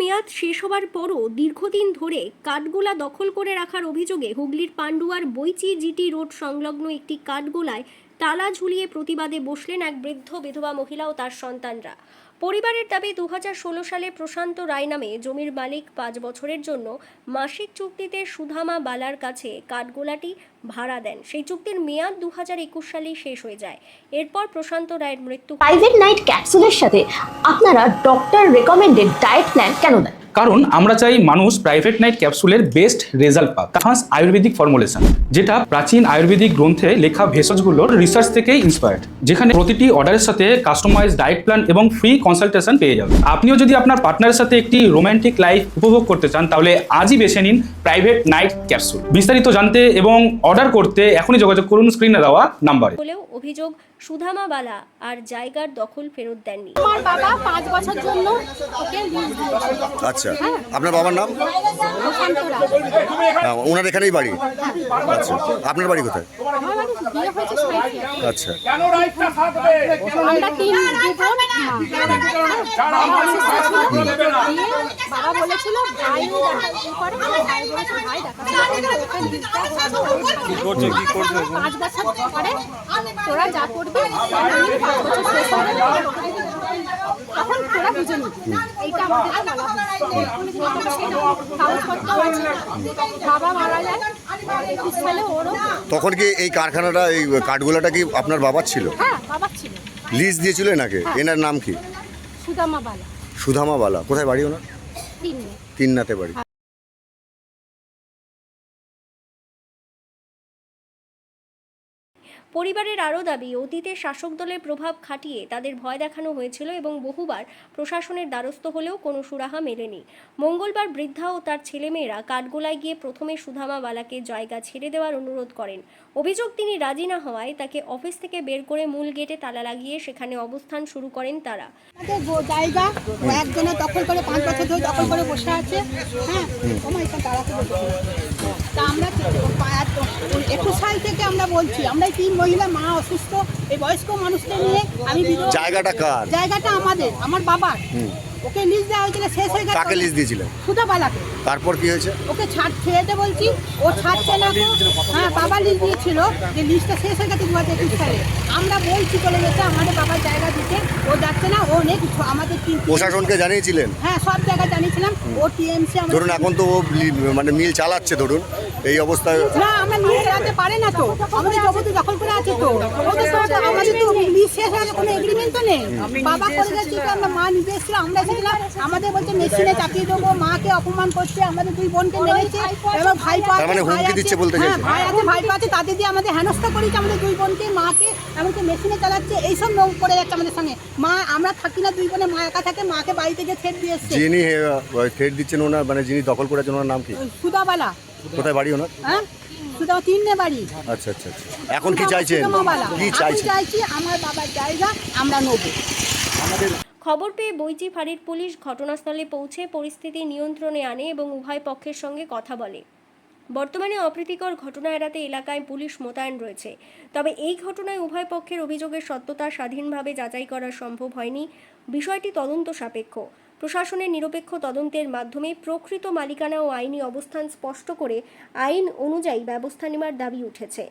মেয়াদ শেষ হবার পরও দীর্ঘদিন ধরে কাঠগোলা দখল করে রাখার অভিযোগে হুগলির পান্ডুয়ার বৈচি জিটি রোড সংলগ্ন একটি কাঠগোলায় তালা ঝুলিয়ে প্রতিবাদে বসলেন এক বৃদ্ধ বিধবা মহিলা ও তার সন্তানরা। পরিবারের দাবি 2016 সালে প্রশান্ত রায় নামে জমির মালিক 5 বছরের জন্য মাসিক চুক্তিতে সুধামা বালার কাছে কাঠগোলাটি ভাড়া দেন। সেই চুক্তির মেয়াদ 2021 সালেই শেষ হয়ে যায়। এরপর প্রশান্ত রায়ের মৃত্যু। প্রাইভেট নাইট ক্যাপসুলের সাথে আপনারা ডক্টর রেকমেন্ডেড ডায়েট প্ল্যান কেন দেন? কারণ আমরা চাই মানুষ প্রাইভেট নাইট ক্যাপসুলের বেস্ট রেজাল্ট পাক। তাহাস আয়ুর্বেদিক ফর্মুলেশন, যেটা প্রাচীন আয়ুর্বেদিক গ্রন্থে লেখা ভেষজগুলোর রিসার্চ থেকে ইন্সপায়ার্ড, যেখানে প্রতিটি অর্ডারের সাথে কাস্টমাইজ ডায়েট প্ল্যান এবং ফ্রি কনসালটেশন পেয়ে যাবেন। আপনিও যদি আপনার পার্টনারের সাথে একটি রোমান্টিক লাইফ উপভোগ করতে চান, তাহলে আজই বেছে নিন প্রাইভেট নাইট ক্যাপসুল। বিস্তারিত জানতে এবং অর্ডার করতে এখনই যোগাযোগ করুন স্ক্রিনে দেওয়া নাম্বারে। বলেও অভিযোগ সুধামা বালা আর জায়গার দখল ফেরত দেননি। আমার বাবা 5 বছর জন্য ওকে লিজ দিয়েছিল। আচ্ছা, আপনার বাবার নাম? প্রশান্ত রায়। ওনার এখানেই বাড়ি? আচ্ছা, আপনার বাড়ি কোথায়? আমার বাড়ি বিয়ে হয়েছে সাইফিয়া। আচ্ছা, আমরা 3 জীবন বাবা বলেছিল ভাই করে, ভাই বলেছিল ভাই দেখা ওকে লিজটা হচ্ছে কি করবে 5 বছর পরে তোরা যা করবি 5 বছর শেষ হবে তখন তোরা বুঝে নিবি। এইটা আমাদেরকে বলা হয়েছে। কাগজপত্র আছে, বাবা মারা যায় 21 সালে ওরও। তখন কি এই কারখানাটা, এই কাঠগোলাটা কি আপনার বাবার ছিল? হ্যাঁ, বাবার ছিল। লিজ দিয়েছিল এনাকে? এনার নাম কি? সুদামা বালা। সুধামা বালা। কোথায় বাড়ি ওনার? তিননাতে বাড়ি। পরিবারের আরও দাবি, অতীতে শাসক দলের প্রভাব খাটিয়ে তাদের ভয় দেখানো হয়েছিল এবং বহুবার প্রশাসনের দ্বারস্থ হলেও কোনো সুরাহা মেলেনি। মঙ্গলবার বৃদ্ধা ও তার ছেলেমেয়েরা কাঠগোলায় গিয়ে প্রথমে সুধামা বালাকে জায়গা ছেড়ে দেওয়ার অনুরোধ করেন। অভিযোগ, তিনি রাজি না হওয়ায় তাকে অফিস থেকে বের করে মূল গেটে তালা লাগিয়ে সেখানে অবস্থান শুরু করেন তারা। জায়গা একজনে দখল করে 5 বছর ধরে দখল করে বসে আছে। হ্যাঁ, তা আমরা 21 সাল থেকে আমরা বলছি, আমরা 3 মহিলা, মা অসুস্থ, এই বয়স্ক মানুষকে নিয়ে আমি জায়গাটা কার? জায়গাটা আমাদের, আমার বাবার। ওকে লিজ দেওয়া হয়েছিল, শেষ হয়ে গেছে। কাকে লিজ দিয়েছিলেন? সুধাবালাকে। তারপর কি হয়েছে? ওকে ছেড়ে বলছি, ও ছাড়ছে না। হ্যাঁ, বাবা লিজ দিয়েছিল, যে লিজটা শেষ হয়ে গেছে 2021 সালে। আমরা বলছি চলে যেতে, আমাদের বাবার জায়গা দিতে, ও যাচ্ছে না। ও নেই কিছু, আমাদের প্রশাসনকে জানিয়েছিলেন? হ্যাঁ, সব জায়গায় জানিয়েছিলাম। ও টিএমসি ধরুন এখন তো ও মানে মিল চালাচ্ছে, ধরুন এই অবস্থায়। না, আমরা মিল চালাতে পারে না তো, আমাদের জগতে দখল করে আছে তো। ওদের সাথে আমাদের তো লিজ শেষ হয়ে কোনো এগ্রিমেন্ট তো নেই। বাবা করে যাচ্ছে, আমরা মা নিজে এসেছিল, আমরা এসেছিলাম। আমাদের বলছে মেশিনে চাপিয়ে দেবো, মাকে অপমান করছে, আমাদের 2 বোনকে মেরেছে এবং ভাই তার মানে হুমকি দিচ্ছে বলতে চাইছেন? ভাই আছে, ভাই আছে, তাদের দিয়ে আমাদের হেনস্থা করেছে, আমাদের 2 বোনকে, মাকে এমনকি মেশিনে চালাচ্ছে। এইসব লোক করে যাচ্ছে আমাদের সঙ্গে। মা, আমরা থাকি না 2 বোনে, মা একা থাকে, মাকে বাড়ি থেকে ছেড়ে দিয়ে এসছে। যিনি থ্রেট দিচ্ছেন ওনার, মানে যিনি দখল করেছেন, ওনার নাম কি? সুধাবালা। কোথায় বাড়ি ওনার? হ্যাঁ, সুধা 3 বাড়ি। আচ্ছা আচ্ছা আচ্ছা। এখন কি চাইছেন? কি চাইছেন? চাইছি আমার বাবার জায়গা আমরা নেব। খবর পেয়ে বৈচি ফাঁড়ির পুলিশ ঘটনাস্থলে পৌঁছে পরিস্থিতি নিয়ন্ত্রণে আনে এবং উভয় পক্ষের সঙ্গে কথা বলে। বর্তমানে অপ্রীতিকর ঘটনা এড়াতে এলাকায় পুলিশ মোতায়েন রয়েছে। তবে এই ঘটনায় উভয় পক্ষের অভিযোগের সত্যতা স্বাধীনভাবে যাচাই করা সম্ভব হয়নি। বিষয়টি তদন্ত সাপেক্ষ। প্রশাসনের নিরপেক্ষ তদন্তের মাধ্যমে প্রকৃত মালিকানা ও আইনি অবস্থান স্পষ্ট করে আইন অনুযায়ী ব্যবস্থা নেওয়ার দাবি উঠেছে।